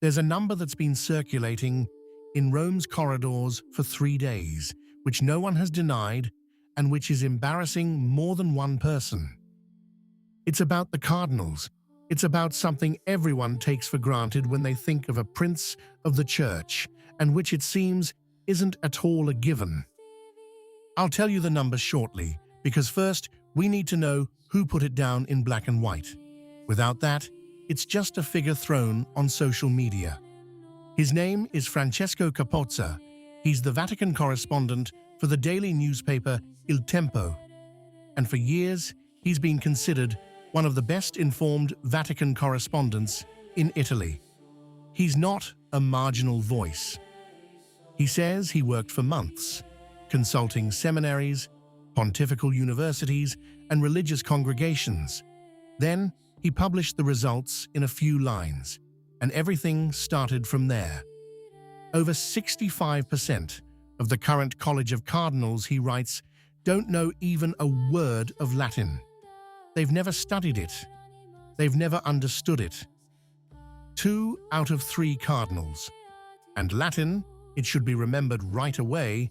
There's a number that's been circulating in Rome's corridors for 3 days, which no one has denied and which is embarrassing more than one person. It's about the cardinals. It's about something everyone takes for granted when they think of a prince of the church, and which it seems isn't at all a given. I'll tell you the numbers shortly, because first we need to know who put it down in black and white. Without that, it's just a figure thrown on social media. His name is Francesco Capozza. He's the Vatican correspondent for the daily newspaper Il Tempo, and for years he's been considered one of the best-informed Vatican correspondents in Italy. He's not a marginal voice. He says he worked for months, consulting seminaries, pontifical universities, and religious congregations. Then he published the results in a few lines, and everything started from there. Over 65% of the current College of Cardinals, he writes, don't know even a word of Latin. They've never studied it. They've never understood it. 2 out of 3 cardinals. And Latin, it should be remembered right away,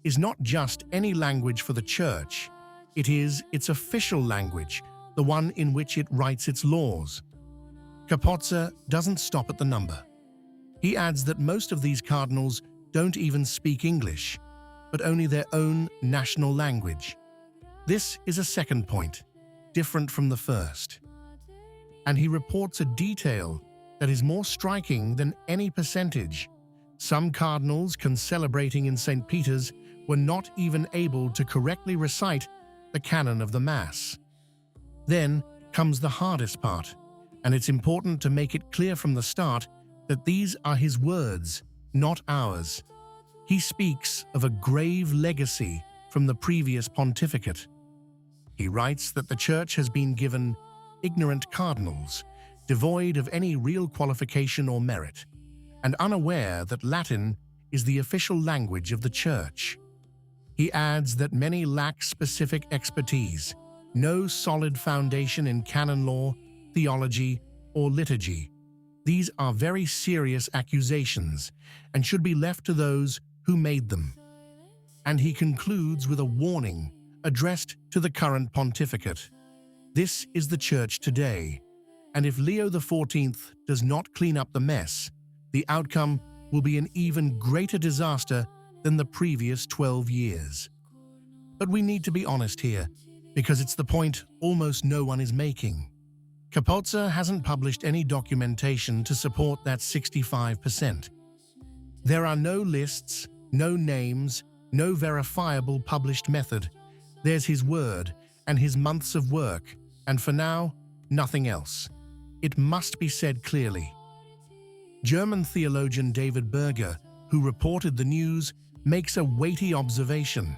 is not just any language for the Church. It is its official language, the one in which it writes its laws. Capozza doesn't stop at the number. He adds that most of these cardinals don't even speak English, but only their own national language. This is a second point, different from the first. And he reports a detail that is more striking than any percentage. Some cardinals concelebrating in St. Peter's were not even able to correctly recite the canon of the Mass. Then comes the hardest part, and it's important to make it clear from the start that these are his words, not ours. He speaks of a grave legacy from the previous pontificate. He writes that the Church has been given ignorant cardinals, devoid of any real qualification or merit, and unaware that Latin is the official language of the Church. He adds that many lack specific expertise, no solid foundation in canon law, theology, or liturgy. These are very serious accusations and should be left to those who made them. And he concludes with a warning addressed to the current pontificate. This is the Church today, and if Leo XIV does not clean up the mess, the outcome will be an even greater disaster than the previous 12 years. But we need to be honest here, because it's the point almost no one is making. Capozza hasn't published any documentation to support that 65%. There are no lists, no names, no verifiable published method. There's his word and his months of work, and for now, nothing else. It must be said clearly. German theologian David Berger, who reported the news, makes a weighty observation.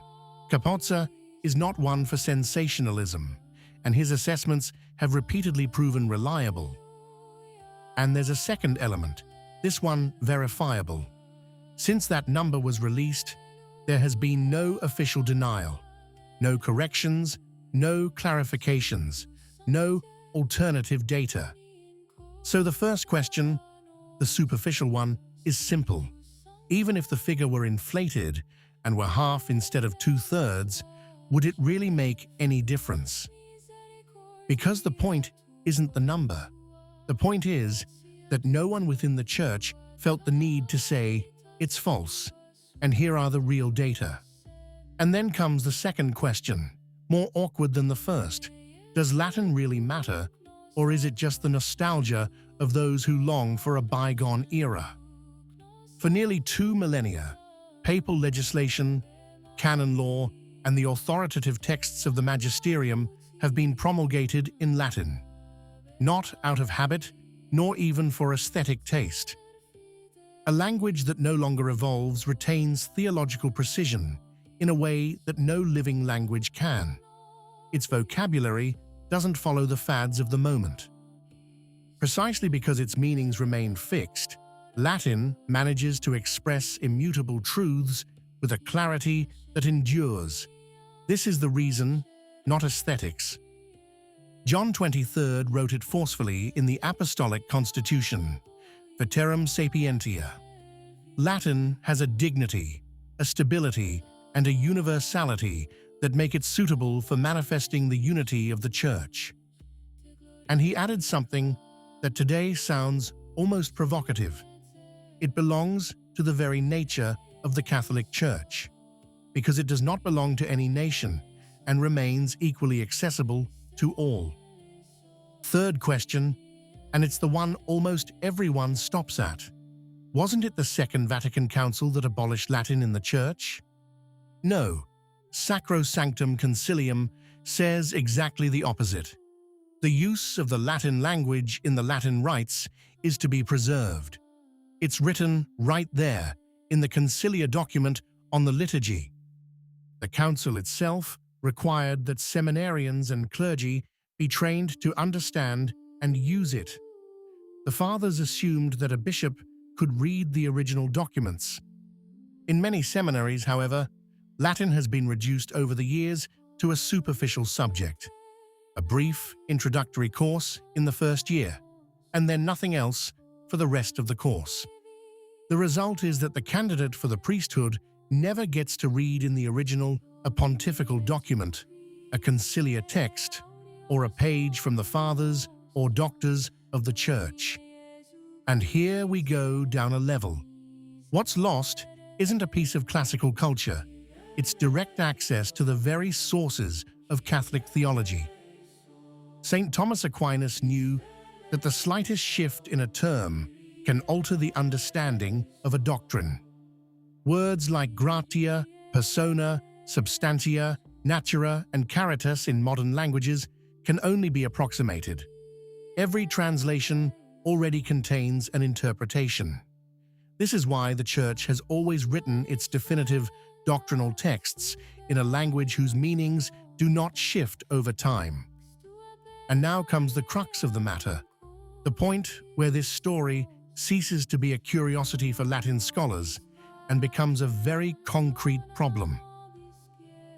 Capozza is not one for sensationalism, and his assessments have repeatedly proven reliable. And there's a second element, this one verifiable. Since that number was released, there has been no official denial, no corrections, no clarifications, no alternative data. So the first question, the superficial one, is simple. Even if the figure were inflated and were half instead of 2/3, would it really make any difference? Because the point isn't the number. The point is that no one within the Church felt the need to say, it's false, and here are the real data. And then comes the second question, more awkward than the first. Does Latin really matter, or is it just the nostalgia of those who long for a bygone era? For nearly 2 millennia, papal legislation, canon law, and the authoritative texts of the magisterium have been promulgated in Latin, not out of habit, nor even for aesthetic taste. A language that no longer evolves retains theological precision in a way that no living language can. Its vocabulary doesn't follow the fads of the moment. Precisely because its meanings remain fixed, Latin manages to express immutable truths with a clarity that endures. This is the reason, not aesthetics. John XXIII wrote it forcefully in the Apostolic Constitution, Veterum sapientia. Latin has a dignity, a stability, and a universality that make it suitable for manifesting the unity of the Church. And he added something that today sounds almost provocative. It belongs to the very nature of the Catholic Church, because it does not belong to any nation and remains equally accessible to all. Third question, and it's the one almost everyone stops at. Wasn't it the Second Vatican Council that abolished Latin in the Church? No, Sacrosanctum Concilium says exactly the opposite. The use of the Latin language in the Latin rites is to be preserved. It's written right there in the Concilia document on the liturgy. The council itself required that seminarians and clergy be trained to understand and use it. The fathers assumed that a bishop could read the original documents. In many seminaries, however, Latin has been reduced over the years to a superficial subject, a brief introductory course in the first year, and then nothing else for the rest of the course. The result is that the candidate for the priesthood never gets to read in the original a pontifical document, a conciliar text, or a page from the fathers or doctors of the Church. And here we go down a level. What's lost isn't a piece of classical culture. It's direct access to the very sources of Catholic theology. St. Thomas Aquinas knew that the slightest shift in a term can alter the understanding of a doctrine. Words like gratia, persona, substantia, natura, and caritas in modern languages can only be approximated. Every translation already contains an interpretation. This is why the Church has always written its definitive doctrinal texts in a language whose meanings do not shift over time. And now comes the crux of the matter, the point where this story ceases to be a curiosity for Latin scholars and becomes a very concrete problem.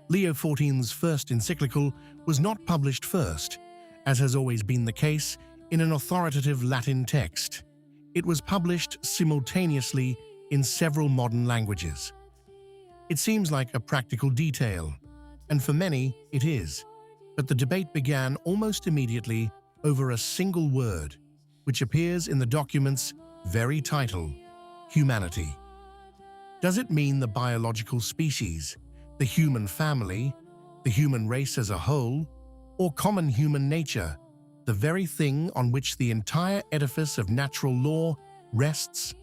Leo XIV's first encyclical was not published first, as has always been the case, in an authoritative Latin text. It was published simultaneously in several modern languages. It seems like a practical detail, and for many it is, but the debate began almost immediately over a single word, which appears in the document's very title, humanity. Does it mean the biological species, the human family, the human race as a whole, or common human nature, the very thing on which the entire edifice of natural law rests?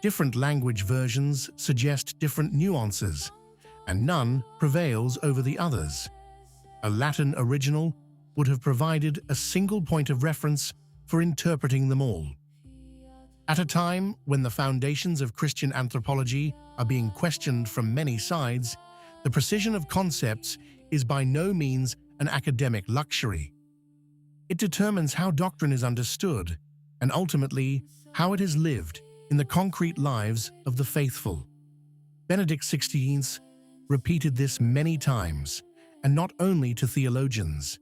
Different language versions suggest different nuances, and none prevails over the others. A Latin original would have provided a single point of reference for interpreting them all. At a time when the foundations of Christian anthropology are being questioned from many sides, the precision of concepts is by no means an academic luxury. It determines how doctrine is understood, and ultimately how it is lived in the concrete lives of the faithful. Benedict XVI repeated this many times, and not only to theologians.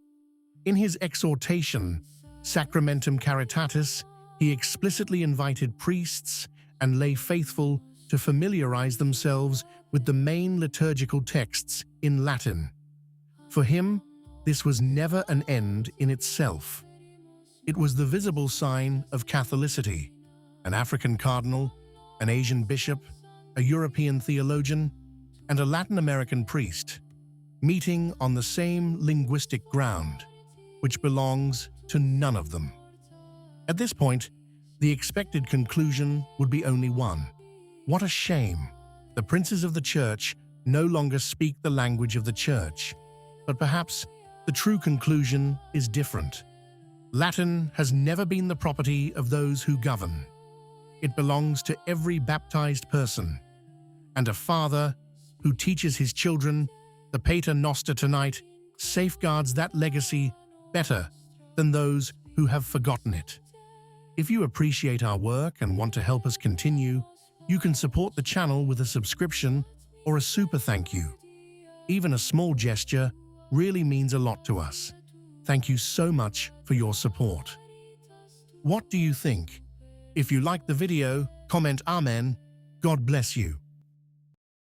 In his exhortation, Sacramentum Caritatis, he explicitly invited priests and lay faithful to familiarize themselves with the main liturgical texts in Latin. For him, this was never an end in itself. It was the visible sign of Catholicity. An African cardinal, an Asian bishop, a European theologian, and a Latin American priest, meeting on the same linguistic ground, which belongs to none of them. At this point, the expected conclusion would be only one. What a shame! The princes of the Church no longer speak the language of the Church. But perhaps the true conclusion is different. Latin has never been the property of those who govern. It belongs to every baptized person. And a father who teaches his children the Pater Noster tonight safeguards that legacy better than those who have forgotten it. If you appreciate our work and want to help us continue, you can support the channel with a subscription or a super thank you. Even a small gesture really means a lot to us. Thank you so much for your support. What do you think? If you liked the video, comment Amen. God bless you.